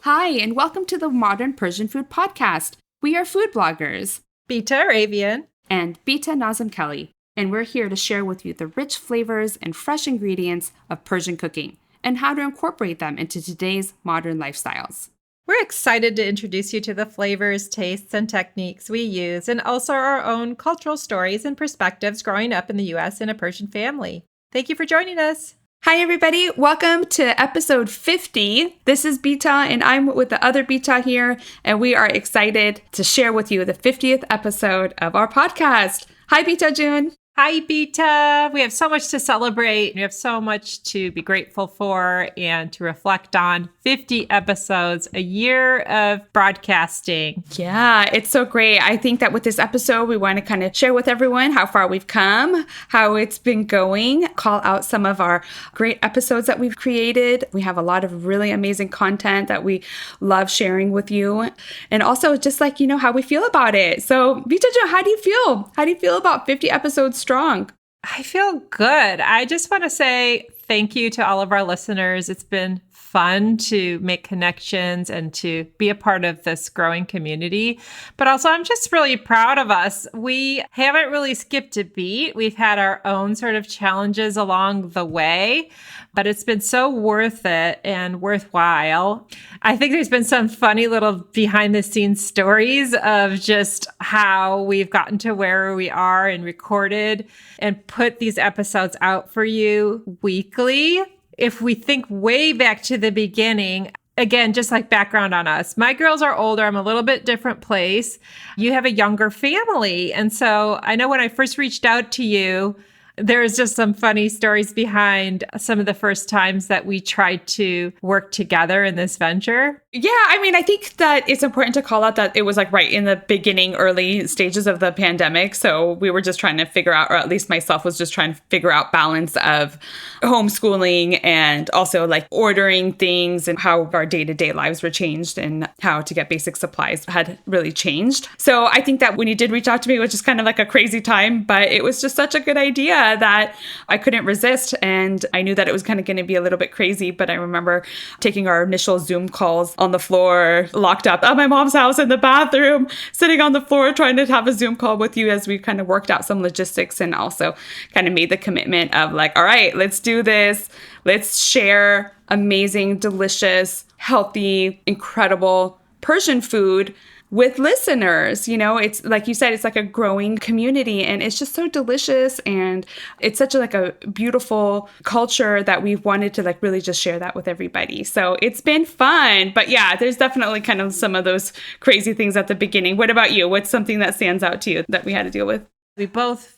Hi, and welcome to the Modern Persian Food podcast. We are food bloggers, Beata Arabian and Bita Nazim Kelly, and we're here to share with you the rich flavors and fresh ingredients of Persian cooking and how to incorporate them into today's modern lifestyles. We're excited to introduce you to the flavors, tastes, and techniques we use, and also our own cultural stories and perspectives growing up in the U.S. in a Persian family. Thank you for joining us. Hi, everybody. Welcome to episode 50. This is Bita, and I'm with the other Bita here, and we are excited to share with you the 50th episode of our podcast. Hi, Bita June. Hi, Bita. We have so much to celebrate. We have so much to be grateful for and to reflect on. 50 episodes, a year of broadcasting. Yeah, it's so great. I think that with this episode, we want to kind of share with everyone how far we've come, how it's been going, call out some of our great episodes that we've created. We have a lot of really amazing content that we love sharing with you. And also just like, how we feel about it. So, Bita Jo, how do you feel? How do you feel about 50 episodes strong? I feel good. I just want to say thank you to all of our listeners. It's been fun to make connections and to be a part of this growing community. But also, I'm just really proud of us. We haven't really skipped a beat. We've had our own sort of challenges along the way, but it's been so worth it and worthwhile. I think there's been some funny little behind the scenes stories of just how we've gotten to where we are and recorded and put these episodes out for you weekly. If we think way back to the beginning, again, just like background on us, my girls are older. I'm a little bit different place. You have a younger family. And so I know when I first reached out to you, there's just some funny stories behind some of the first times that we tried to work together in this venture. Yeah, I think that it's important to call out that it was like right in the beginning, early stages of the pandemic. So we were just trying to figure out, or at least myself was just trying to figure out balance of homeschooling and also like ordering things and how our day-to-day lives were changed and how to get basic supplies had really changed. So I think that when you did reach out to me, it was just kind of like a crazy time, but it was just such a good idea that I couldn't resist. And I knew that it was kind of going to be a little bit crazy, but I remember taking our initial Zoom calls on the floor, locked up at my mom's house in the bathroom, sitting on the floor, trying to have a Zoom call with you as we kind of worked out some logistics and also kind of made the commitment of like, all right, let's do this. Let's share amazing, delicious, healthy, incredible Persian food with listeners. It's like you said, it's like a growing community and it's just so delicious. And it's such a beautiful culture that we've wanted to like really just share that with everybody. So it's been fun. But yeah, there's definitely kind of some of those crazy things at the beginning. What about you? What's something that stands out to you that we had to deal with? We both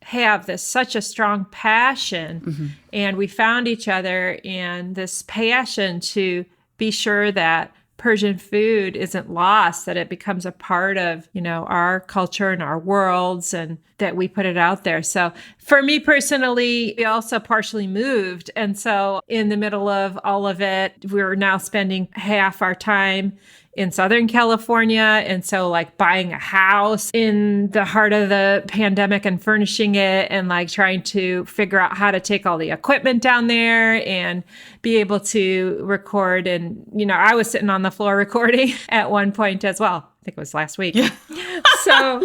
have such a strong passion and we found each other in this passion to be sure that Persian food isn't lost, that it becomes a part of, our culture and our worlds and that we put it out there. So for me personally, we also partially moved. And so in the middle of all of it, we're now spending half our time in Southern California. And so like buying a house in the heart of the pandemic and furnishing it and like trying to figure out how to take all the equipment down there and be able to record. And, I was sitting on the floor recording at one point as well. I think it was last week. Yeah. So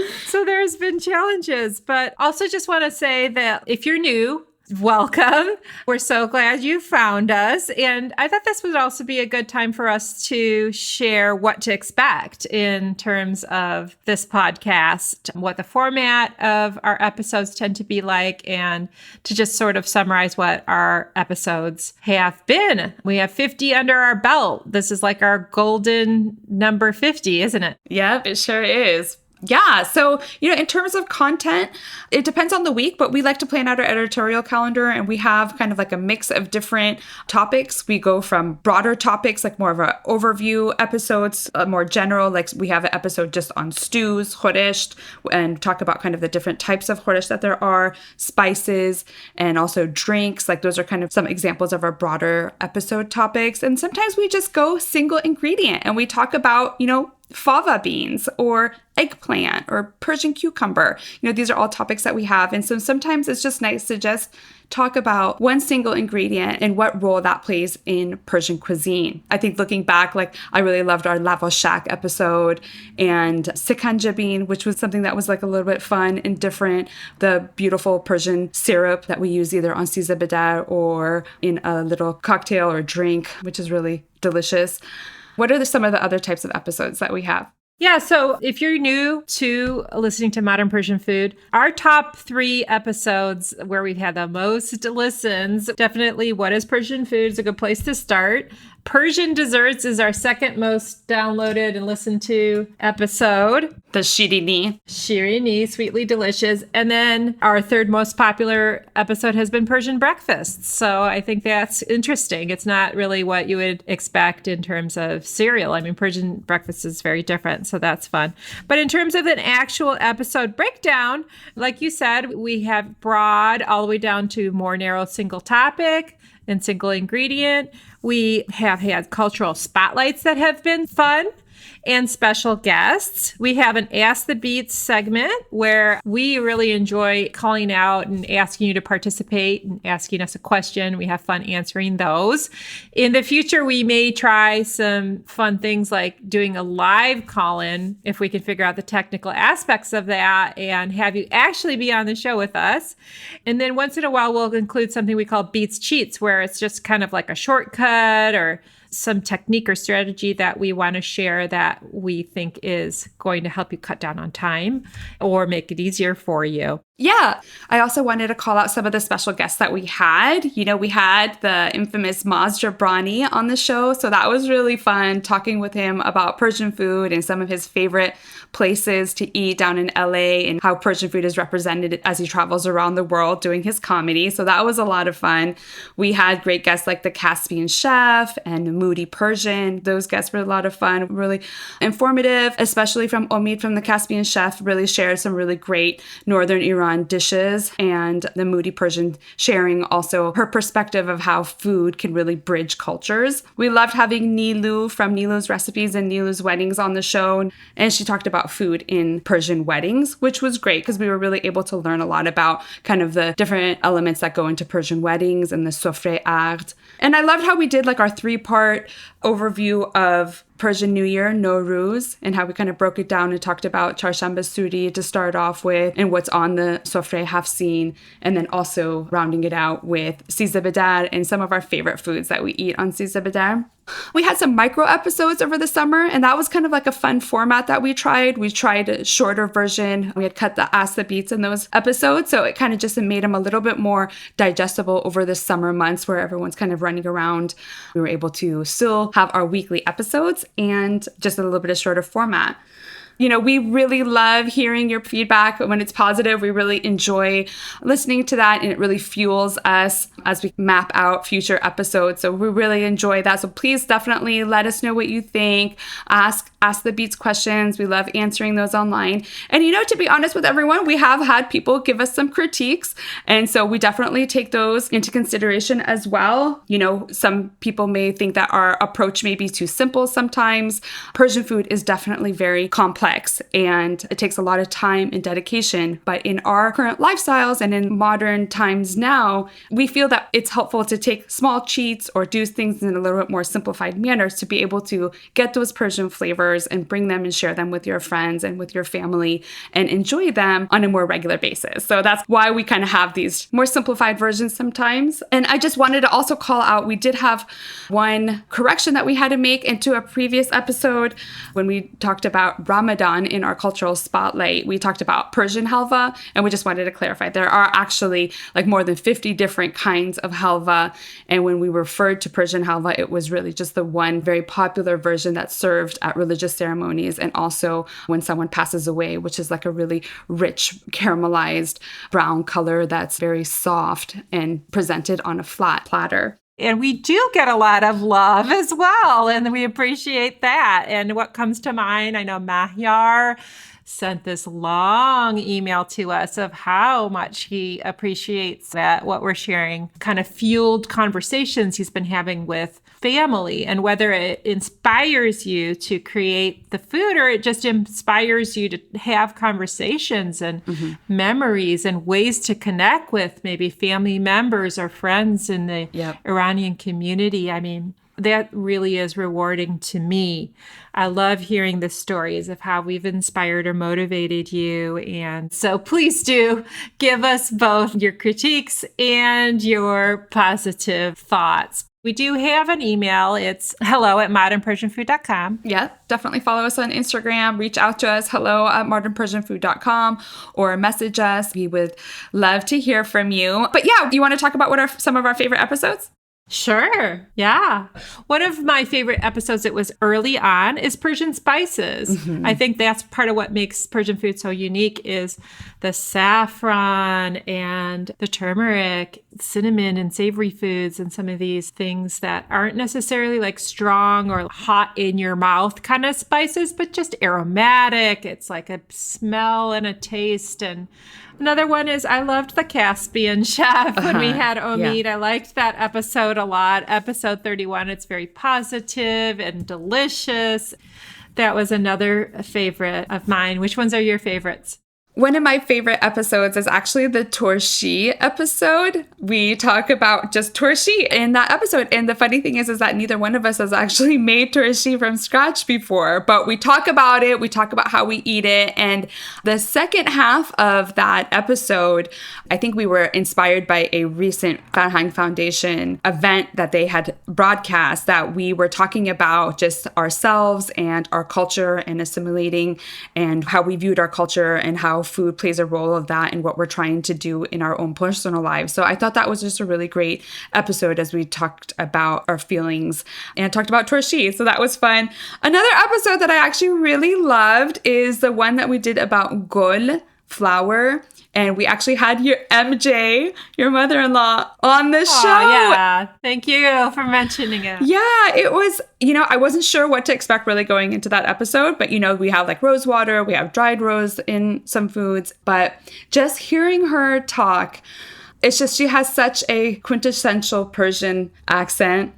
there's been challenges, but also just want to say that if you're new, welcome. We're so glad you found us. And I thought this would also be a good time for us to share what to expect in terms of this podcast, what the format of our episodes tend to be like, and to just sort of summarize what our episodes have been. We have 50 under our belt. This is like our golden number 50, isn't it? Yep, it sure is. Yeah. So, in terms of content, it depends on the week, but we like to plan out our editorial calendar and we have kind of like a mix of different topics. We go from broader topics, like more of an overview episodes, more general, like we have an episode just on stews, Khoresh, and talk about kind of the different types of Khoresh that there are, spices, and also drinks. Like those are kind of some examples of our broader episode topics. And sometimes we just go single ingredient and we talk about, fava beans or eggplant or Persian cucumber. These are all topics that we have. And so sometimes it's just nice to just talk about one single ingredient and what role that plays in Persian cuisine. I think looking back, I really loved our Lavashak episode and Sekanjabin, which was something that was a little bit fun and different. The beautiful Persian syrup that we use either on Sekanjabin or in a little cocktail or drink, which is really delicious. What are some of the other types of episodes that we have? Yeah, so if you're new to listening to Modern Persian Food, our top 3 episodes where we've had the most listens, definitely What is Persian Food is a good place to start. Persian Desserts is our second most downloaded and listened to episode. The Shirini. Shirini, sweetly delicious. And then our third most popular episode has been Persian Breakfasts. So I think that's interesting. It's not really what you would expect in terms of cereal. I mean, Persian breakfast is very different. So that's fun. But in terms of an actual episode breakdown, like you said, we have broad all the way down to more narrow single topic and single ingredient. We have had cultural spotlights that have been fun and special guests. We have an Ask the Beats segment where we really enjoy calling out and asking you to participate and asking us a question. We have fun answering those. In the future, we may try some fun things like doing a live call-in if we can figure out the technical aspects of that and have you actually be on the show with us. And then once in a while, we'll include something we call Beats Cheats, where it's just kind of like a shortcut or some technique or strategy that we want to share that we think is going to help you cut down on time or make it easier for you. Yeah. I also wanted to call out some of the special guests that we had. We had the infamous Maz Jabrani on the show. So that was really fun talking with him about Persian food and some of his favorite places to eat down in LA and how Persian food is represented as he travels around the world doing his comedy. So that was a lot of fun. We had great guests like the Caspian Chef and Moody Persian. Those guests were a lot of fun, really informative, especially from Omid from the Caspian Chef, really shared some really great Northern Iran dishes, and the Moody Persian sharing also her perspective of how food can really bridge cultures. We loved having Nilu from Nilu's Recipes and Nilu's Weddings on the show, and she talked about food in Persian weddings, which was great because we were really able to learn a lot about kind of the different elements that go into Persian weddings and the sofre art. And I loved how we did our 3-part overview of Persian New Year, Nowruz, and how we kind of broke it down and talked about Charshamba Suri to start off with and what's on the Sofre Hafsin, and then also rounding it out with Sizabedar and some of our favorite foods that we eat on Sizabedar. We had some micro episodes over the summer, and that was kind of like a fun format that we tried. We tried a shorter version. We had cut the Ask the Beats in those episodes, so it kind of just made them a little bit more digestible over the summer months where everyone's kind of running around. We were able to still have our weekly episodes and just a little bit of shorter format. We really love hearing your feedback when it's positive. We really enjoy listening to that, and it really fuels us as we map out future episodes. So we really enjoy that. So please definitely let us know what you think. Ask the Beats questions. We love answering those online. And to be honest with everyone, we have had people give us some critiques. And so we definitely take those into consideration as well. Some people may think that our approach may be too simple sometimes. Persian food is definitely very complex, and it takes a lot of time and dedication. But in our current lifestyles and in modern times now, we feel that it's helpful to take small cheats or do things in a little bit more simplified manners to be able to get those Persian flavors and bring them and share them with your friends and with your family and enjoy them on a more regular basis. So that's why we kind of have these more simplified versions sometimes. And I just wanted to also call out, we did have one correction that we had to make into a previous episode when we talked about Ramadan in our cultural spotlight. We talked about Persian halva, and we just wanted to clarify there are actually more than 50 different kinds of halva. And when we referred to Persian halva, it was really just the one very popular version that's served at religious ceremonies and also when someone passes away, which is a really rich caramelized brown color that's very soft and presented on a flat platter. And we do get a lot of love as well, and we appreciate that. And what comes to mind, I know Mahyar sent this long email to us of how much he appreciates that what we're sharing kind of fueled conversations he's been having with family, and whether it inspires you to create the food or it just inspires you to have conversations and memories and ways to connect with maybe family members or friends in the Iranian community. I mean, that really is rewarding to me. I love hearing the stories of how we've inspired or motivated you. And so please do give us both your critiques and your positive thoughts. We do have an email. It's hello@modernpersianfood.com. Yeah, definitely follow us on Instagram. Reach out to us, hello@modernpersianfood.com, or message us. We would love to hear from you. But yeah, you want to talk about what are some of our favorite episodes? Sure. Yeah. One of my favorite episodes that was early on is Persian Spices. I think that's part of what makes Persian food so unique is the saffron and the turmeric, cinnamon and savory foods, and some of these things that aren't necessarily like strong or hot in your mouth kind of spices, but just aromatic. It's like a smell and a taste. And another one is I loved the Caspian chef when we had Omid. Yeah. I liked that episode a lot. Episode 31, it's very positive and delicious. That was another favorite of mine. Which ones are your favorites? One of my favorite episodes is actually the torshi episode. We talk about just torshi in that episode. And the funny thing is that neither one of us has actually made torshi from scratch before, but we talk about it. We talk about how we eat it. And the second half of that episode, I think we were inspired by a recent Farhang Foundation event that they had broadcast, that we were talking about just ourselves and our culture and assimilating and how we viewed our culture and how food plays a role of that in what we're trying to do in our own personal lives. So I thought that was just a really great episode as we talked about our feelings and talked about torshi. So that was fun. Another episode that I actually really loved is the one that we did about gul, flower. And we actually had your MJ, your mother-in-law, on the show. Yeah. Thank you for mentioning it. Yeah, it was, I wasn't sure what to expect really going into that episode. But, we have like rose water, we have dried rose in some foods. But just hearing her talk, it's just, she has such a quintessential Persian accent.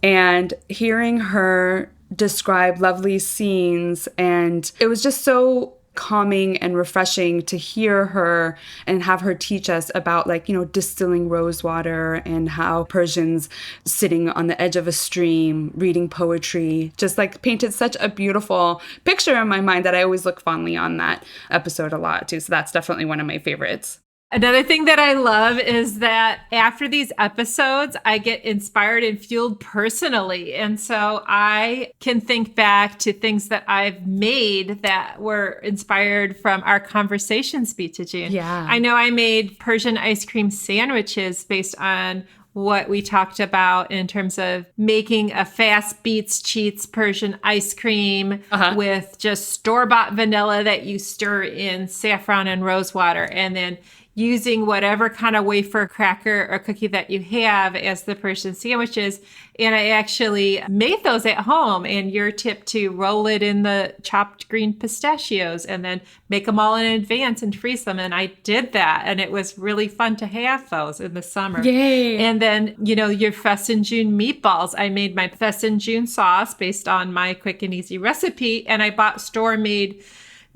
And hearing her describe lovely scenes, and it was just so calming and refreshing to hear her and have her teach us about distilling rose water and how Persians sitting on the edge of a stream reading poetry just painted such a beautiful picture in my mind that I always look fondly on that episode a lot too. So that's definitely one of my favorites. Another thing that I love is that after these episodes, I get inspired and fueled personally. And so I can think back to things that I've made that were inspired from our conversations, Bita June. Yeah. I know I made Persian ice cream sandwiches based on what we talked about in terms of making a fast beats cheats Persian ice cream with just store-bought vanilla that you stir in saffron and rose water, and then using whatever kind of wafer, cracker, or cookie that you have as the Persian sandwiches. And I actually made those at home. And your tip to roll it in the chopped green pistachios and then make them all in advance and freeze them. And I did that. And it was really fun to have those in the summer. Yay. And then, your Sekanjabin meatballs. I made my Sekanjabin sauce based on my quick and easy recipe. And I bought store-made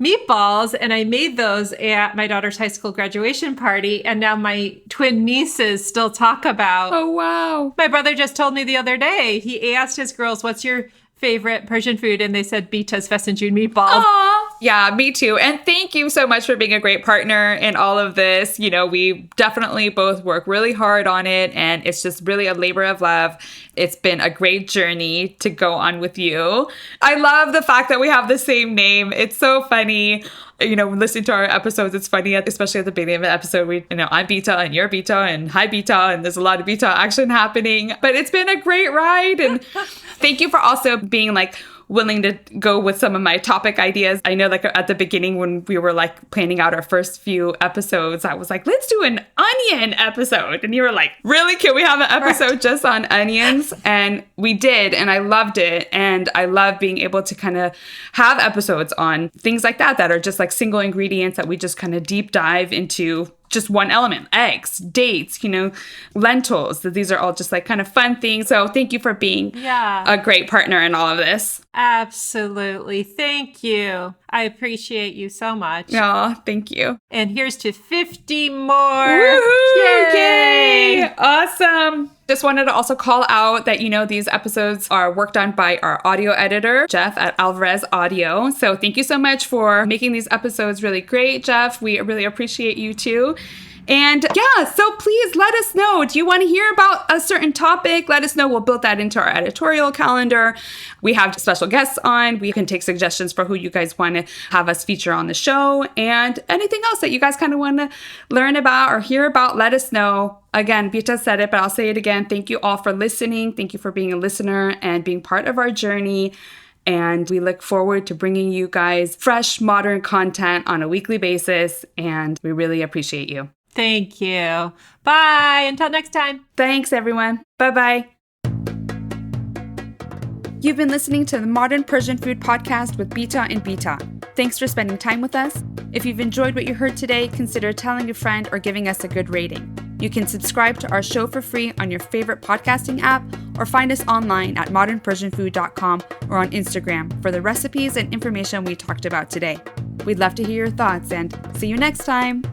meatballs, and I made those at my daughter's high school graduation party. And now my twin nieces still talk about. Oh, wow. My brother just told me the other day, he asked his girls, what's your favorite Persian food? And they said Bita's Sekanjabin meatballs. Aww. Yeah, me too. And thank you so much for being a great partner in all of this. We definitely both work really hard on it, and it's just really a labor of love. It's been a great journey to go on with you. I love the fact that we have the same name. It's so funny. Listening to our episodes, it's funny, especially at the beginning of the episode, I'm Bita and you're Bita and hi Bita, and there's a lot of Bita action happening, but it's been a great ride. And thank you for also being willing to go with some of my topic ideas. I know like at the beginning when we were like planning out our first few episodes, I was like, let's do an onion episode. And you were like, really? Can we have an episode just on onions? And we did. And I loved it. And I love being able to kind of have episodes on things like that are just like single ingredients that we just kind of deep dive into just one element, eggs, dates, lentils. These are all just like kind of fun things. So thank you for being a great partner in all of this. Absolutely. Thank you. I appreciate you so much. Oh, thank you. And here's to 50 more. Woohoo! Yay! Awesome. Just wanted to also call out that, these episodes are worked on by our audio editor, Jeff at Alvarez Audio. So thank you so much for making these episodes really great, Jeff. We really appreciate you too. And so please let us know. Do you want to hear about a certain topic? Let us know. We'll build that into our editorial calendar. We have special guests on. We can take suggestions for who you guys want to have us feature on the show. And anything else that you guys kind of want to learn about or hear about, let us know. Again, Bita said it, but I'll say it again. Thank you all for listening. Thank you for being a listener and being part of our journey. And we look forward to bringing you guys fresh, modern content on a weekly basis. And we really appreciate you. Thank you. Bye. Until next time. Thanks, everyone. Bye-bye. You've been listening to the Modern Persian Food Podcast with Beata and Bita. Thanks for spending time with us. If you've enjoyed what you heard today, consider telling a friend or giving us a good rating. You can subscribe to our show for free on your favorite podcasting app or find us online at modernpersianfood.com or on Instagram for the recipes and information we talked about today. We'd love to hear your thoughts and see you next time.